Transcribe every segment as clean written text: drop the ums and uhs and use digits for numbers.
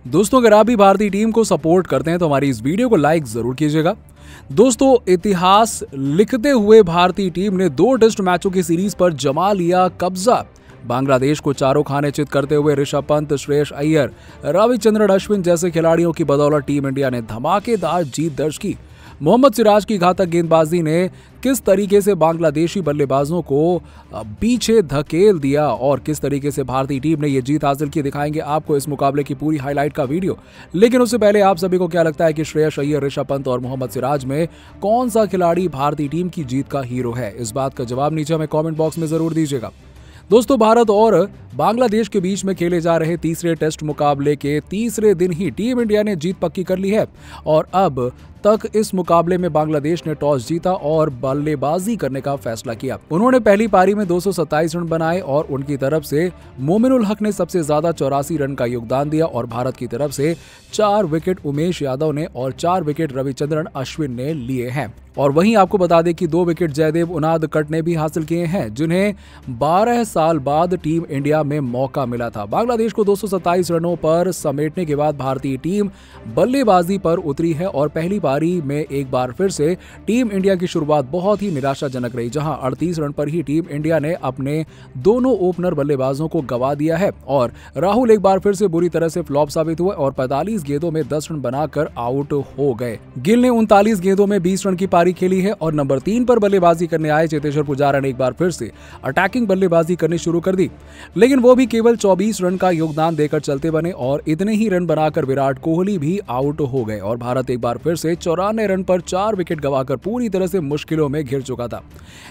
दोस्तों, अगर आप भी भारतीय टीम को सपोर्ट करते हैं तो हमारी इस वीडियो को लाइक जरूर कीजिएगा। दोस्तों, इतिहास लिखते हुए भारतीय टीम ने 2 टेस्ट मैचों की सीरीज पर जमा लिया कब्जा। बांग्लादेश को चारों खाने चित करते हुए ऋषभ पंत, श्रेयस अय्यर, रविचंद्रन अश्विन जैसे खिलाड़ियों की बदौलत टीम इंडिया ने धमाकेदार जीत दर्ज की। मोहम्मद सिराज की घातक गेंदबाजी ने किस तरीके से बांग्लादेशी बल्लेबाजों को पीछे धकेल दिया और किस तरीके से भारतीय टीम ने यह जीत हासिल की, दिखाएंगे आपको इस मुकाबले की पूरी हाईलाइट का वीडियो। लेकिन उससे पहले आप सभी को क्या लगता है कि श्रेयस अय्यर, ऋषभ पंत और मोहम्मद सिराज में कौन सा खिलाड़ी भारतीय टीम की जीत का हीरो है? इस बात का जवाब नीचे हमें कॉमेंट बॉक्स में जरूर दीजिएगा। दोस्तों, भारत और बांग्लादेश के बीच में खेले जा रहे तीसरे टेस्ट मुकाबले के तीसरे दिन ही टीम इंडिया ने जीत पक्की कर ली है और अब तक इस मुकाबले में बांग्लादेश ने टॉस जीता और बल्लेबाजी करने का फैसला किया। उन्होंने पहली पारी में 227 रन बनाए और उनकी तरफ से मोमिनुल हक ने सबसे ज्यादा 84 रन का योगदान दिया और भारत की तरफ से 4 विकेट उमेश यादव ने और 4 विकेट रविचंद्रन अश्विन ने लिए हैं। और वहीं आपको बता दें कि 2 विकेट जयदेव उनादकट ने भी हासिल किए हैं, जिन्हें 12 साल बाद टीम इंडिया में मौका मिला था। बांग्लादेश को 227 रनों पर समेटने के बाद भारतीय टीम बल्लेबाजी पर उतरी है और पहली पारी में एक बार फिर से टीम इंडिया की शुरुआत बहुत ही निराशाजनक रही, जहां 38 रन पर ही टीम इंडिया ने अपने दोनों ओपनर बल्लेबाजों को गंवा दिया है और राहुल एक बार फिर से बुरी तरह से फ्लॉप साबित हुए और 45 गेंदों में 10 रन बनाकर आउट हो गए। गिल ने 39 गेंदों में 20 रन की पारी खेली है और नंबर 3 पर बल्लेबाजी करने आए चेतेश्वर पुजारा ने एक बार फिर से अटैकिंग बल्लेबाजी करनी शुरू कर दी, लेकिन वो भी केवल 24 रन का योगदान देकर चलते बने और इतने ही रन बनाकर विराट कोहली भी आउट हो गए और भारत एक बार फिर से 94 रन पर 4 विकेट गंवाकर पूरी तरह से मुश्किलों में घिर चुका था।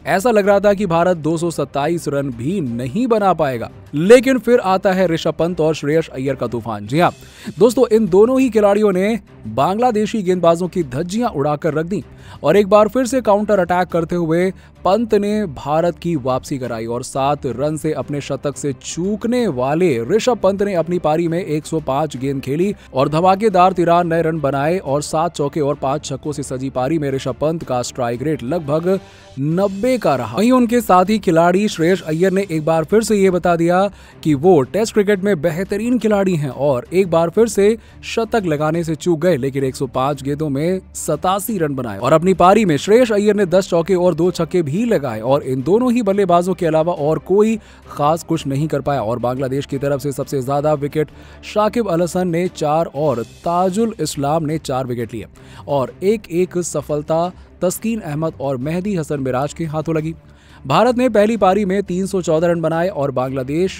ऐसा लग रहा था कि भारत 227 रन भी नहीं बना पाएगा, लेकिन फिर आता है ऋषभ पंत और श्रेयस अय्यर का तूफान। जी हां दोस्तों, इन दोनों ही खिलाड़ियों ने बांग्लादेशी गेंदबाजों की धज्जियां उड़ाकर रख दी और एक बार फिर से काउंटर अटैक करते हुए पंत ने भारत की वापसी कराई और 7 रन से अपने शतक से चूकने वाले ऋषभ पंत ने अपनी पारी में 105 गेंद खेली और धमाकेदार 93 रन बनाए और 7 चौके और 5 छक्कों से सजी पारी में ऋषभ पंत का स्ट्राइक रेट लगभग 90 का रहा। वहीं उनके साथी खिलाड़ी श्रेयस अय्यर ने एक बार फिर से ये बता दिया कि वो टेस्ट क्रिकेट में बेहतरीन खिलाड़ी हैं और एक बार फिर से शतक लगाने से चूक गए, लेकिन 105 गेंदों में 87 रन बनाए और अपनी पारी में श्रेयस अय्यर ने 10 चौके और 2 छक्के भी लगाए और इन दोनों ही बल्लेबाजों के अलावा और कोई खास कुछ नहीं कर पाया। और बांग्लादेश की तरफ से सबसे ज्यादा विकेट शाकिब अल हसन ने 4 और ताजुल इस्लाम ने 4 विकेट लिए और एक सफलता तस्कीन अहमद और मेहदी हसन मिराज के हाथों लगी। भारत ने पहली पारी में 314 रन बनाए और बांग्लादेश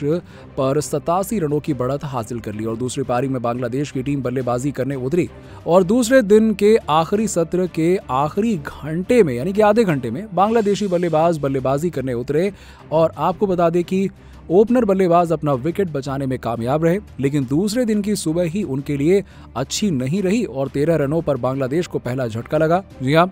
पर 87 रनों की बढ़त हासिल कर ली और दूसरी पारी में बांग्लादेश की टीम बल्लेबाजी करने उतरी और दूसरे दिन के आखिरी सत्र के आखिरी घंटे में यानी कि आधे घंटे में बांग्लादेशी बल्लेबाज बल्लेबाजी करने उतरे और आपको बता दें कि ओपनर बल्लेबाज अपना विकेट बचाने में कामयाब रहे, लेकिन दूसरे दिन की सुबह ही उनके लिए अच्छी नहीं रही और 13 रनों पर बांग्लादेश को पहला झटका लगा। जी हां,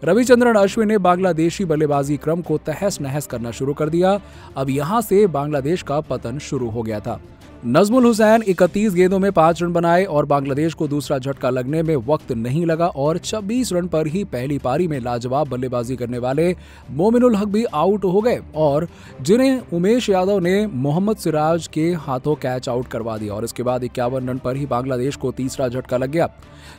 रविचंद्रन अश्विन ने बांग्लादेशी बल्लेबाजी क्रम को तहस नहस करना शुरू कर दिया। अब यहां से बांग्लादेश का पतन शुरू हो गया था। नजमुल हुसैन 31 गेंदों में 5 रन बनाए और बांग्लादेश को दूसरा झटका लगने में वक्त नहीं लगा और 26 रन पर ही पहली पारी में लाजवाब बल्लेबाजी करने वाले मोमिनुल हक भी आउट हो गए और जिन्हें उमेश यादव ने मोहम्मद सिराज के हाथों कैच आउट करवा दिया और इसके बाद 51 रन पर ही बांग्लादेश को तीसरा झटका लग गया,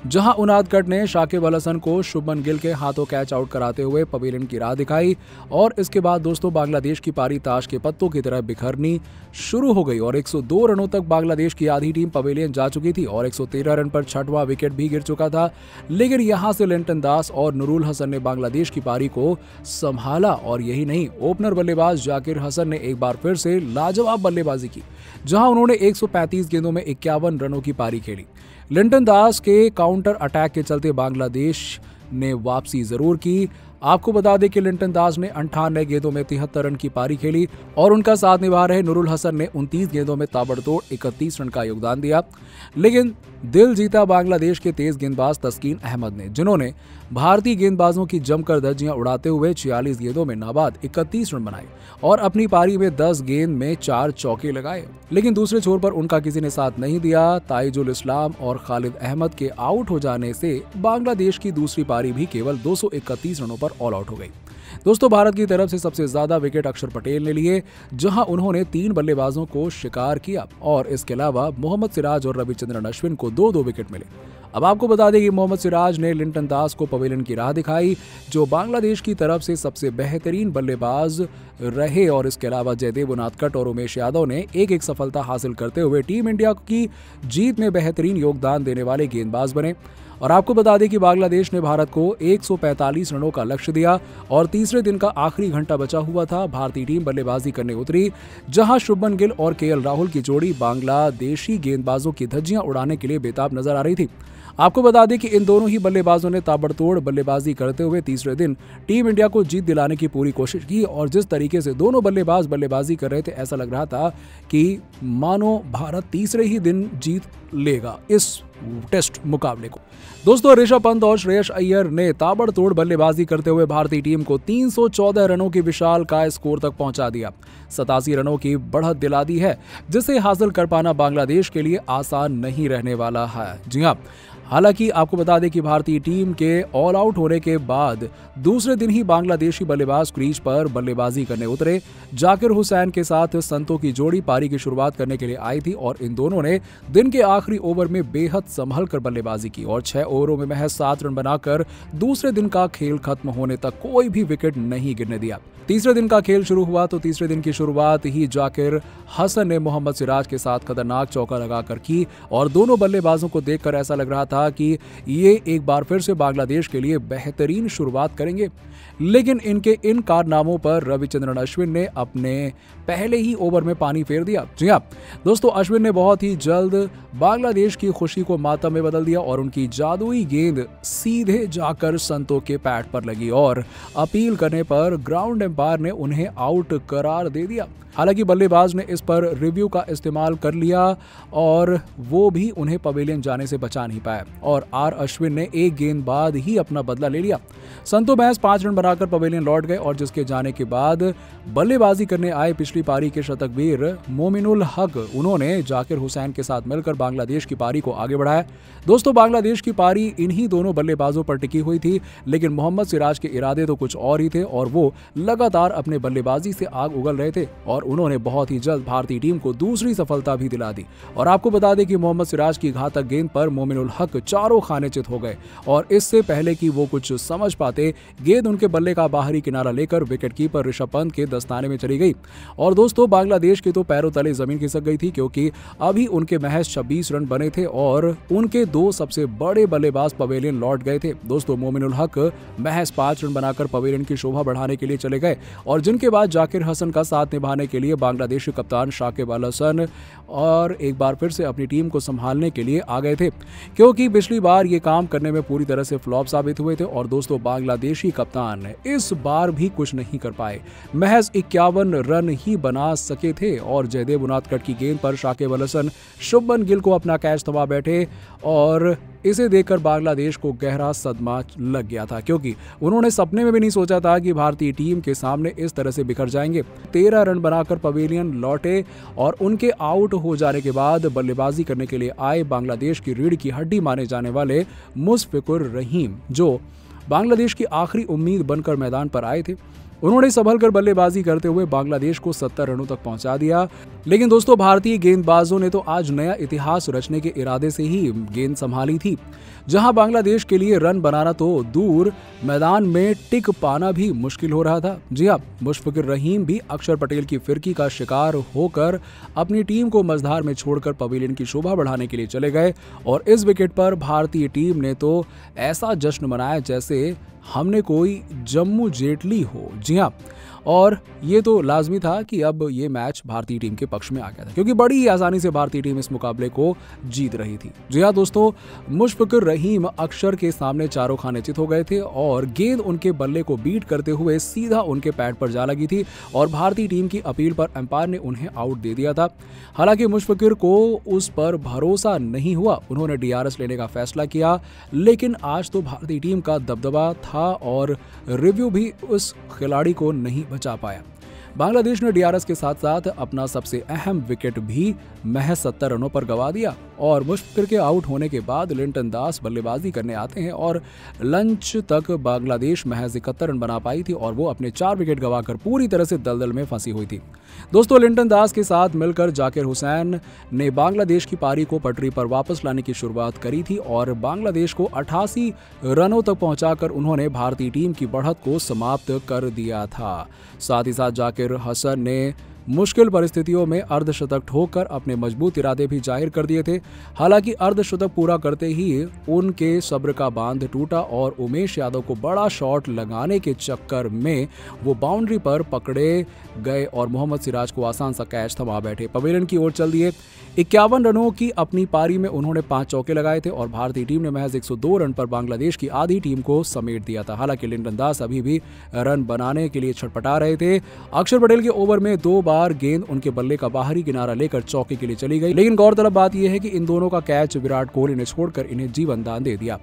जहां उनादकट ने शाकिब अल हसन को शुभमन गिल के हाथों कैच आउट कराते हुए पवेलियन की राह दिखाई और इसके बाद दोस्तों बांग्लादेश की पारी ताश के पत्तों की तरह बिखरनी शुरू हो गई और 102 रनों तक बांग्लादेश की आधी टीम पवेलियन जा चुकी थी और 113 रन पर 6वां विकेट भी गिर चुका था, लेकिन यहां से लिंटन दास और नूरुल हसन ने बांग्लादेश की पारी को संभाला और यही नहीं, ओपनर बल्लेबाज जाकिर हसन ने एक बार फिर से लाजवाब बल्लेबाजी की, जहां उन्होंने 135 गेंदों में 51 रनों की पारी खेली। लिंटन दास के काउंटर अटैक के चलते बांग्लादेश ने वापसी जरूर की। आपको बता दें कि लिंटन दास ने 98 गेंदों में 73 रन की पारी खेली और उनका साथ निभा रहे नूरुल हसन ने 29 गेंदों में ताबड़तोड़ 31 रन का योगदान दिया, लेकिन दिल जीता बांग्लादेश के तेज गेंदबाज तस्कीन अहमद ने, जिन्होंने भारतीय गेंदबाजों की जमकर धज्जियां उड़ाते हुए 46 गेंदों में नाबाद 31 रन बनाए और अपनी पारी में 10 गेंद में 4 चौके लगाए, लेकिन दूसरे छोर पर उनका किसी ने साथ नहीं दिया। ताइजुल इस्लाम और खालिद अहमद के आउट हो जाने से बांग्लादेश की दूसरी पारी भी केवल 231 रनों पर ऑल आउट हो गई। दोस्तों भारत की तरफ से सबसे ज्यादा विकेट अक्षर पटेल ने लिए, जहां उन्होंने 3 बल्लेबाजों को शिकार किया और इसके अलावा मोहम्मद सिराज और रविचंद्रन अश्विन को 2-2 विकेट मिले। अब आपको बता दें कि मोहम्मद सिराज ने लिंटन दास को पवेलियन की राह दिखाई, जो बांग्लादेश की तरफ से सबसे बेहतरीन बल्लेबाज रहे, और इसके अलावा जयदेव उनादकट और उमेश यादव ने एक सफलता हासिल करते हुए टीम इंडिया की जीत में बेहतरीन योगदान देने वाले गेंदबाज बने। और आपको बता दें कि बांग्लादेश ने भारत को 145 रनों का लक्ष्य दिया और तीसरे दिन का आखिरी घंटा बचा हुआ था। भारतीय टीम बल्लेबाजी करने उतरी, जहां शुभमन गिल और केएल राहुल की जोड़ी बांग्लादेशी गेंदबाजों की धज्जियां उड़ाने के लिए बेताब नजर आ रही थी। आपको बता दें कि इन दोनों ही बल्लेबाजों ने ताबड़तोड़ बल्लेबाजी करते हुए तीसरे दिन टीम इंडिया को जीत दिलाने की पूरी कोशिश की, और जिस तरीके से दोनों बल्लेबाज बल्लेबाजी कर रहे थे, ऐसा लग रहा था कि मानो भारत तीसरे ही दिन जीत लेगा इस टेस्ट मुकाबले को। दोस्तों ऋषभ पंत और श्रेयस अय्यर ने ताबड़तोड़ बल्लेबाजी करते हुए भारतीय टीम को 314 रनों की विशाल काय स्कोर तक पहुंचा दिया। 87 रनों की बढ़त दिला दी है, जिसे हासिल कर पाना बांग्लादेश के लिए आसान नहीं रहने वाला है। जी हाँ, हालांकि आपको बता दें कि भारतीय टीम के ऑल आउट होने के बाद दूसरे दिन ही बांग्लादेशी बल्लेबाज क्रीज पर बल्लेबाजी करने उतरे। जाकिर हुसैन के साथ संतों की जोड़ी पारी की शुरुआत करने के लिए आई थी और इन दोनों ने दिन के आखिरी ओवर में बेहद संभल कर बल्लेबाजी की और 6 ओवरों में महज 7 रन बनाकर दूसरे दिन का खेल खत्म होने तक कोई भी विकेट नहीं गिरने दिया। तीसरे दिन का खेल शुरू हुआ तो तीसरे दिन की शुरुआत ही जाकिर हसन ने मोहम्मद सिराज के साथ खतरनाक चौका लगाकर की और दोनों बल्लेबाजों को देखकर ऐसा लग रहा था कि ये एक बार फिर से बांग्लादेश के लिए बेहतरीन शुरुआत करेंगे। लेकिन इनके इन कारनामों पर रविचंद्रन अश्विन ने अपने पहले ही ओवर में पानी फेर दिया। जी हाँ दोस्तों, अश्विन ने बहुत ही जल्द बांग्लादेश की खुशी को मातम में बदल दिया और उनकी जादुई गेंद सीधे जाकर संतों के पैड पर लगी और अपील करने पर ग्राउंड एम्पायर ने उन्हें आउट करार दे दिया। हालांकि बल्लेबाज ने इस पर रिव्यू का इस्तेमाल कर लिया और वो भी उन्हें पवेलियन जाने से बचा नहीं पाया और आर अश्विन ने एक गेंद बाद ही अपना बदला ले लिया। संतों महज 5 रन बनाकर पवेलियन लौट गए और जिसके जाने के बाद बल्लेबाजी करने आए पिछली पारी के शतकवीर मोमिनुल हक, उन्होंने जाकिर हुसैन के साथ मिलकर बांग्लादेश की पारी को आगे बढ़ाया। दोस्तों बांग्लादेश की पारी इन्हीं दोनों बल्लेबाजों पर टिकी हुई थी, लेकिन मोहम्मद सिराज के इरादे तो कुछ और ही थे और वो लगातार अपने बल्लेबाजी से आग उगल रहे थे और उन्होंने बहुत ही जल्द भारतीय टीम को दूसरी सफलता भी दिला दी। और आपको बता दें कि मोहम्मद सिराज की घातक गेंद पर मोमिनुल हक चारों खाने चित हो गए और इससे पहले कि वो कुछ समझ पाते, गेंद उनके बल्ले का बाहरी किनारा लेकर विकेटकीपर ऋषभ पंत के दस्ताने में चली गई। और दोस्तों बांग्लादेश के तो पैरों तले जमीन खिसक गई थी, क्योंकि अभी उनके महज 26 रन बने थे और उनके 2 सबसे बड़े बल्लेबाज पवेलियन लौट गए थे। दोस्तों मोमिनुल हक महज 5 रन बनाकर पवेलियन की शोभा बढ़ाने के लिए चले गए और जिनके बाद जाकिर हसन का साथ निभाने के लिए बांग्लादेशी कप्तान शाकिब अल हसन और एक बार फिर से अपनी टीम को संभालने के लिए आ गए थे, क्योंकि पिछली बार ये काम करने में पूरी तरह से फ्लॉप साबित हुए थे। और दोस्तों बांग्लादेशी कप्तान इस बार भी कुछ नहीं कर पाए, महज 51 रन ही बना सके थे और जयदेव उनादकट की गेंद पर शाकिब अल हसन शुभमन गिल को अपना कैच थमा बैठे और इसे देखकर बांग्लादेश को गहरा सदमा लग गया था, क्योंकि उन्होंने सपने में भी नहीं सोचा था कि भारतीय टीम के सामने इस तरह से बिखर जाएंगे। 13 रन बनाकर पवेलियन लौटे और उनके आउट हो जाने के बाद बल्लेबाजी करने के लिए आए बांग्लादेश की रीढ़ की हड्डी माने जाने वाले मुशफिकुर रहीम, जो बांग्लादेश की आखिरी उम्मीद बनकर मैदान पर आए थे। उन्होंने संभल कर बल्लेबाजी करते हुए बांग्लादेश को 70 रनों तक पहुंचा दिया। लेकिन दोस्तों भारतीय गेंदबाजों ने तो आज नया इतिहास रचने के इरादे से ही गेंद संभाली थी, जहां बांग्लादेश के लिए रन बनाना तो दूर, मैदान में टिक पाना भी मुश्किल हो रहा था। जी हां, मुशफिकुर रहीम भी अक्षर पटेल की फिरकी का शिकार होकर अपनी टीम को मझधार में छोड़कर पवेलियन की शोभा बढ़ाने के लिए चले गए और इस विकेट पर भारतीय टीम ने तो ऐसा जश्न मनाया जैसे हमने कोई जम्मू जेटली हो। जी हाँ, और ये तो लाजमी था कि अब ये मैच भारतीय टीम के पक्ष में आ गया था, क्योंकि बड़ी ही आसानी से भारतीय टीम इस मुकाबले को जीत रही थी। जी हाँ दोस्तों, मुशफिकुर रहीम अक्षर के सामने चारों खाने चित हो गए थे और गेंद उनके बल्ले को बीट करते हुए सीधा उनके पैड पर जा लगी थी और भारतीय टीम की अपील पर अंपायर ने उन्हें आउट दे दिया था। हालांकि मुशफिकुर को उस पर भरोसा नहीं हुआ, उन्होंने DRS लेने का फैसला किया, लेकिन आज तो भारतीय टीम का दबदबा था और रिव्यू भी उस खिलाड़ी को नहीं बचा पाया। बांग्लादेश ने डीआरएस के साथ साथ अपना सबसे अहम विकेट भी महज 70 रनों पर गंवा दिया और मुश्फिकर के आउट होने के बाद लिंटन दास बल्लेबाजी करने आते हैं और लंच तक बांग्लादेश महज 71 रन बना पाई थी और वो अपने 4 विकेट गंवाकर पूरी तरह से दलदल में फंसी हुई थी। दोस्तों, लिंटन दास के साथ मिलकर जाकिर हुसैन ने बांग्लादेश की पारी को पटरी पर वापस लाने की शुरुआत करी थी और बांग्लादेश को 88 रनों तक पहुंचाकर उन्होंने भारतीय टीम की बढ़त को समाप्त कर दिया था। साथ ही साथ जाकिर हुसैन ने मुश्किल परिस्थितियों में अर्धशतक ठोककर अपने मजबूत इरादे भी जाहिर कर दिए थे। हालांकि अर्धशतक पूरा करते ही उनके सब्र का बांध टूटा और उमेश यादव को बड़ा शॉट लगाने के चक्कर में वो बाउंड्री पर पकड़े गए और मोहम्मद सिराज को आसान सा कैच थमा बैठे। पवेलियन की ओर चल दिए। 51 रनों की अपनी पारी में उन्होंने 5 चौके लगाए थे और भारतीय टीम ने महज 102 रन पर बांग्लादेश की आधी टीम को समेट दिया था। हालांकि लिंटन दास अभी भी रन बनाने के लिए छटपटा रहे थे। अक्षर पटेल के ओवर में 2 बार गेंद उनके बल्ले का बाहरी किनारा लेकर चौके के लिए चली गई, लेकिन गौरतलब बात यह है कि इन दोनों का कैच विराट कोहली ने छोड़कर इन्हें जीवन दान दे दिया।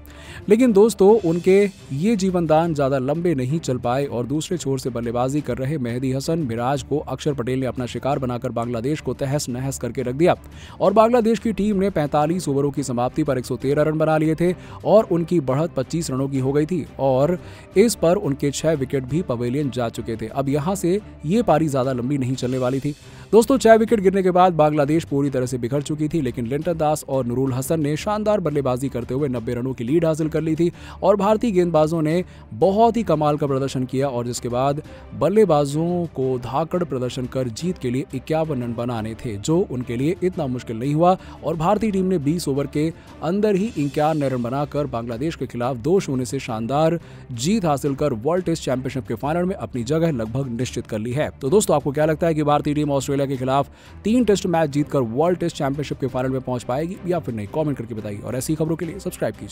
लेकिन दोस्तों, उनके ये जीवन दान ज्यादा लंबे नहीं चल पाए और दूसरे छोर से बल्लेबाजी कर रहे मेहदी हसन मिराज को अक्षर पटेल ने अपना शिकार बनाकर बांग्लादेश को तहस नहस करके रख दिया और बांग्लादेश की टीम ने 45 ओवरों की समाप्ति पर 113 रन बना लिए थे और उनकी बढ़त 25 रनों की हो गई थी और इस पर उनके 6 विकेट भी पवेलियन जा चुके थे। अब यहां से ये पारी ज्यादा लंबी नहीं चलने वाली थी। दोस्तों, 6 विकेट गिरने के बाद बांग्लादेश पूरी तरह से बिखर चुकी थी, लेकिन लिंटन दास और नूरुल हसन ने शानदार बल्लेबाजी करते हुए 90 रनों की लीड हासिल कर ली थी और भारतीय गेंदबाजों ने बहुत ही कमाल का प्रदर्शन किया और जिसके बाद बल्लेबाजों को धाकड़ प्रदर्शन कर जीत के लिए 51 रन बनाने थे, जो उनके लिए इतना मुश्किल नहीं हुआ और भारतीय टीम ने 20 ओवर के अंदर ही 51 रन बनाकर बांग्लादेश के खिलाफ 2-0 से शानदार जीत हासिल कर वर्ल्ड टेस्ट चैंपियनशिप के फाइनल में अपनी जगह लगभग निश्चित कर ली है। तो दोस्तों, आपको क्या लगता है कि भारतीय टीम ऑस्ट्रेलिया के खिलाफ 3 टेस्ट मैच जीतकर वर्ल्ड टेस्ट चैंपियनशिप के फाइनल में पहुंच पाएगी या फिर नहीं? कमेंट करके बताइए और ऐसी खबरों के लिए सब्सक्राइब कीजिए।